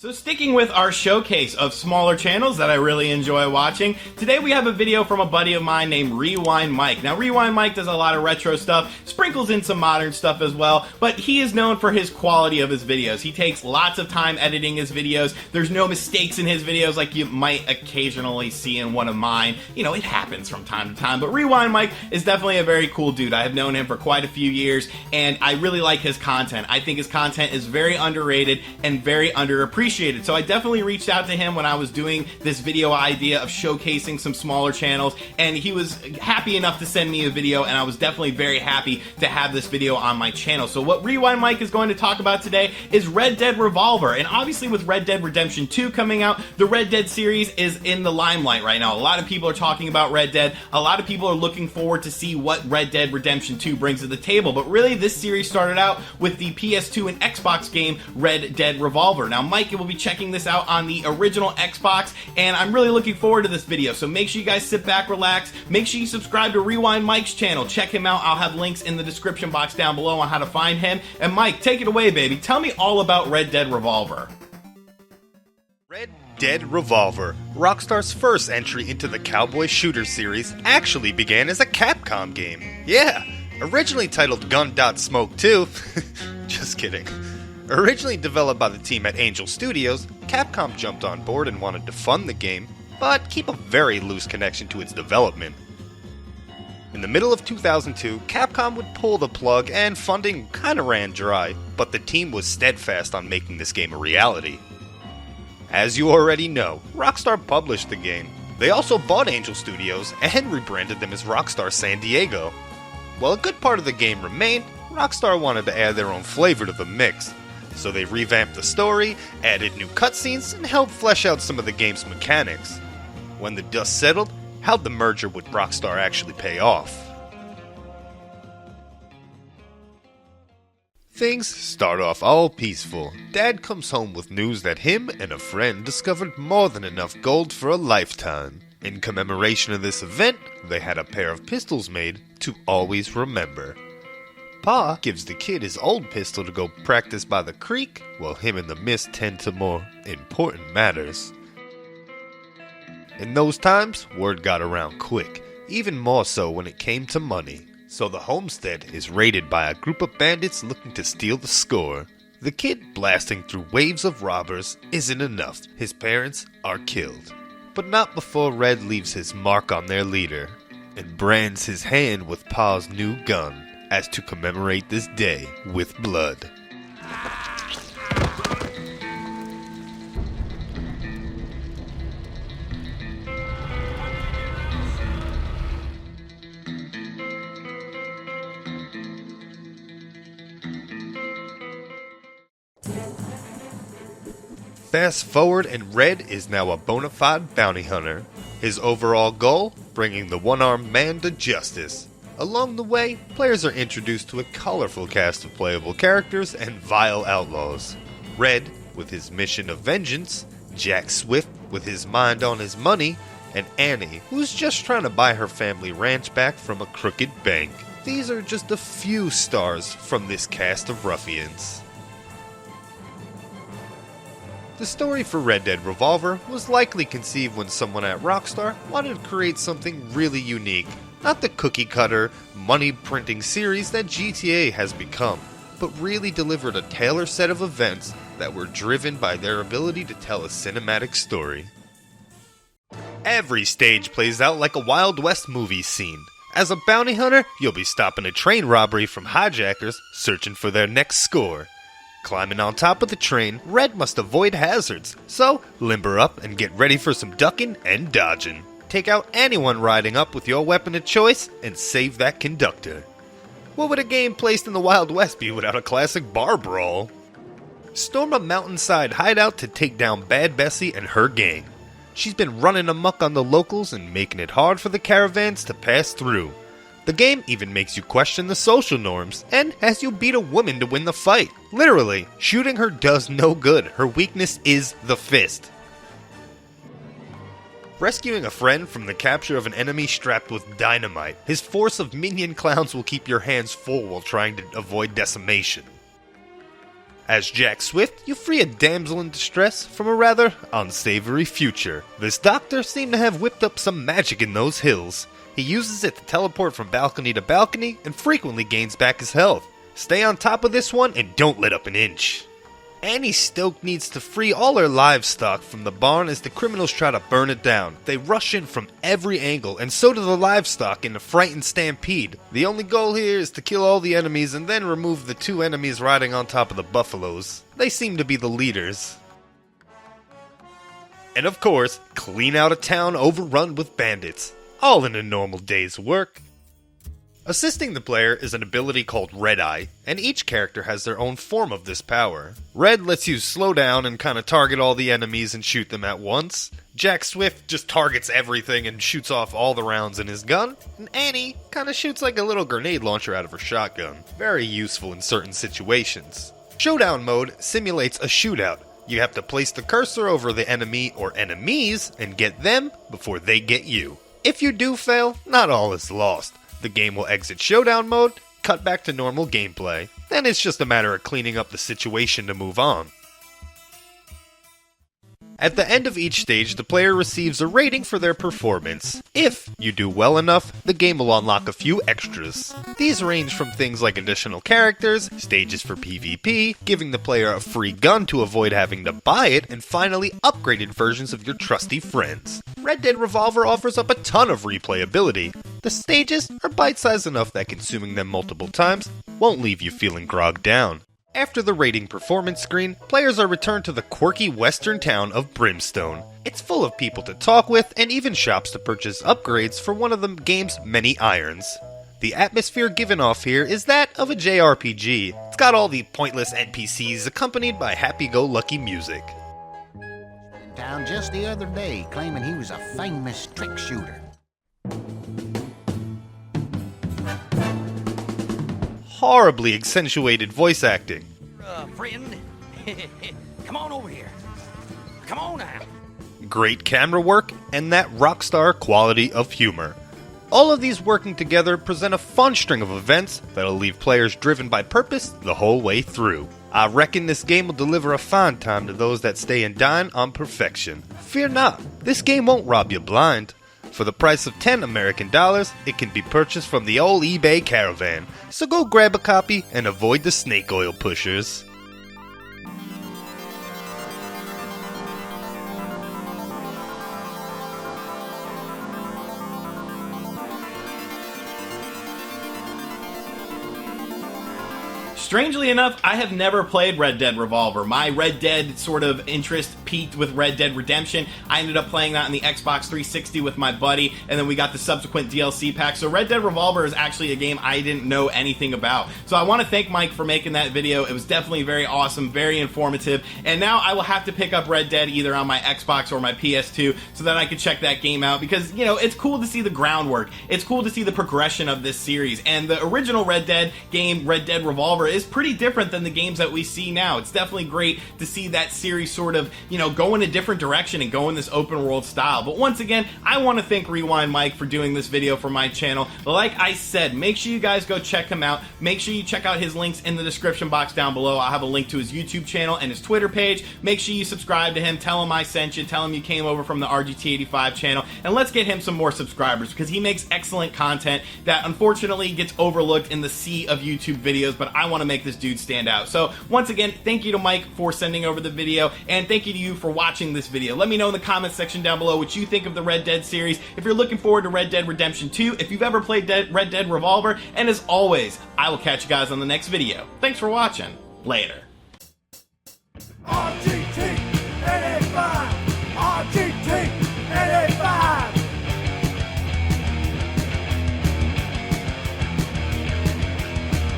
So sticking with our showcase of smaller channels that I really enjoy watching, today we have a video from a buddy of mine named RewindMike. Now RewindMike does a lot of retro stuff, sprinkles in some modern stuff as well, but he is known for his quality of his videos. He takes lots of time editing his videos. There's no mistakes in his videos like you might occasionally see in one of mine. You know, it happens from time to time, but RewindMike is definitely a very cool dude. I have known him for quite a few years, and I really like his content. I think his content is very underrated and very underappreciated. So I definitely reached out to him when I was doing this video idea of showcasing some smaller channels, and he was happy enough to send me a video, and I was definitely very happy to have this video on my channel. So what RewindMike is going to talk about today is Red Dead Revolver, and obviously with Red Dead Redemption 2 coming out, the Red Dead series is in the limelight right now. A lot of people are talking about Red Dead. A lot of people are looking forward to see what Red Dead Redemption 2 brings to the table, but really this series started out with the PS2 and Xbox game Red Dead Revolver. Now Mike will be checking this out on the original Xbox, and I'm really looking forward to this video, so make sure you guys sit back, relax, make sure you subscribe to RewindMike's channel, check him out. I'll have links in the description box down below on how to find him, and Mike, take it away, baby. Tell me all about Red Dead Revolver. Red Dead Revolver, Rockstar's first entry into the cowboy shooter series, actually began as a Capcom game. Yeah, originally titled Gun.Smoke 2, just kidding. Originally developed by the team at Angel Studios, Capcom jumped on board and wanted to fund the game, but keep a very loose connection to its development. In the middle of 2002, Capcom would pull the plug and funding kinda ran dry, but the team was steadfast on making this game a reality. As you already know, Rockstar published the game. They also bought Angel Studios and rebranded them as Rockstar San Diego. While a good part of the game remained, Rockstar wanted to add their own flavor to the mix. So they revamped the story, added new cutscenes, and helped flesh out some of the game's mechanics. When the dust settled, how'd the merger with Rockstar actually pay off? Things start off all peaceful. Dad comes home with news that him and a friend discovered more than enough gold for a lifetime. In commemoration of this event, they had a pair of pistols made to always remember. Pa gives the kid his old pistol to go practice by the creek, while him and the miss tend to more important matters. In those times, word got around quick, even more so when it came to money. So the homestead is raided by a group of bandits looking to steal the score. The kid blasting through waves of robbers isn't enough. His parents are killed. But not before Red leaves his mark on their leader and brands his hand with Pa's new gun, as to commemorate this day with blood. Fast forward, and Red is now a bona fide bounty hunter. His overall goal? Bringing the one-armed man to justice. Along the way, players are introduced to a colorful cast of playable characters and vile outlaws. Red, with his mission of vengeance, Jack Swift, with his mind on his money, and Annie, who's just trying to buy her family ranch back from a crooked bank. These are just a few stars from this cast of ruffians. The story for Red Dead Revolver was likely conceived when someone at Rockstar wanted to create something really unique. Not the cookie-cutter, money-printing series that GTA has become, but really delivered a tailored set of events that were driven by their ability to tell a cinematic story. Every stage plays out like a Wild West movie scene. As a bounty hunter, you'll be stopping a train robbery from hijackers, searching for their next score. Climbing on top of the train, Red must avoid hazards, so limber up and get ready for some ducking and dodging. Take out anyone riding up with your weapon of choice, and save that conductor. What would a game placed in the Wild West be without a classic bar brawl? Storm a mountainside hideout to take down Bad Bessie and her gang. She's been running amok on the locals and making it hard for the caravans to pass through. The game even makes you question the social norms, and has you beat a woman to win the fight. Literally, shooting her does no good. Her weakness is the fist. Rescuing a friend from the capture of an enemy strapped with dynamite. His force of minion clowns will keep your hands full while trying to avoid decimation. As Jack Swift, you free a damsel in distress from a rather unsavory future. This doctor seemed to have whipped up some magic in those hills. He uses it to teleport from balcony to balcony and frequently gains back his health. Stay on top of this one and don't let up an inch. Annie Stoke needs to free all her livestock from the barn as the criminals try to burn it down. They rush in from every angle, and so do the livestock in a frightened stampede. The only goal here is to kill all the enemies and then remove the 2 enemies riding on top of the buffaloes. They seem to be the leaders. And of course, clean out a town overrun with bandits. All in a normal day's work. Assisting the player is an ability called Red Eye, and each character has their own form of this power. Red lets you slow down and kind of target all the enemies and shoot them at once. Jack Swift just targets everything and shoots off all the rounds in his gun. And Annie kind of shoots like a little grenade launcher out of her shotgun. Very useful in certain situations. Showdown Mode simulates a shootout. You have to place the cursor over the enemy or enemies and get them before they get you. If you do fail, not all is lost. The game will exit Showdown Mode, cut back to normal gameplay. Then it's just a matter of cleaning up the situation to move on. At the end of each stage, the player receives a rating for their performance. If you do well enough, the game will unlock a few extras. These range from things like additional characters, stages for PvP, giving the player a free gun to avoid having to buy it, and finally upgraded versions of your trusty friends. Red Dead Revolver offers up a ton of replayability. The stages are bite-sized enough that consuming them multiple times won't leave you feeling grogged down. After the rating performance screen, players are returned to the quirky western town of Brimstone. It's full of people to talk with and even shops to purchase upgrades for one of the game's many irons. The atmosphere given off here is that of a JRPG. It's got all the pointless NPCs accompanied by happy-go-lucky music. Town just the other day claiming he was a famous trick shooter. Horribly accentuated voice acting. Friend, come on over here. Come on now. Great camera work, and that rockstar quality of humor. All of these working together present a fun string of events that'll leave players driven by purpose the whole way through. I reckon this game will deliver a fine time to those that stay and dine on perfection. Fear not, this game won't rob you blind. For the price of $10 American, it can be purchased from the old eBay caravan. So go grab a copy and avoid the snake oil pushers. Strangely enough, I have never played Red Dead Revolver. My Red Dead sort of interest peaked with Red Dead Redemption. I ended up playing that on the Xbox 360 with my buddy, and then we got the subsequent DLC pack. So Red Dead Revolver is actually a game I didn't know anything about. So I want to thank Mike for making that video. It was definitely very awesome, very informative, and now I will have to pick up Red Dead either on my Xbox or my PS2 so that I can check that game out, because, you know, it's cool to see the groundwork. It's cool to see the progression of this series, and the original Red Dead game, Red Dead Revolver, is pretty different than the games that we see now. It's definitely great to see that series sort of, you know, go in a different direction and go in this open world style. But once again, I want to thank RewindMike for doing this video for my channel. Like I said, make sure you guys go check him out. Make sure you check out his links in the description box down below. I'll have a link to his YouTube channel and his Twitter page. Make sure you subscribe to him. Tell him I sent you. Tell him you came over from the RGT85 channel. And let's get him some more subscribers, because he makes excellent content that unfortunately gets overlooked in the sea of YouTube videos, but I want to make this dude stand out. So once again, thank you to Mike for sending over the video, and thank you to you for watching this video. Let me know in the comments section down below what you think of the Red Dead series, if you're looking forward to Red Dead Redemption 2, if you've ever played Red Dead Revolver, and as always, I will catch you guys on the next video. Thanks for watching. Later. RGT 85, RGT 85.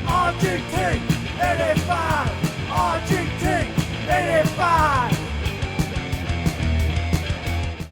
RGT 85, RGT 85.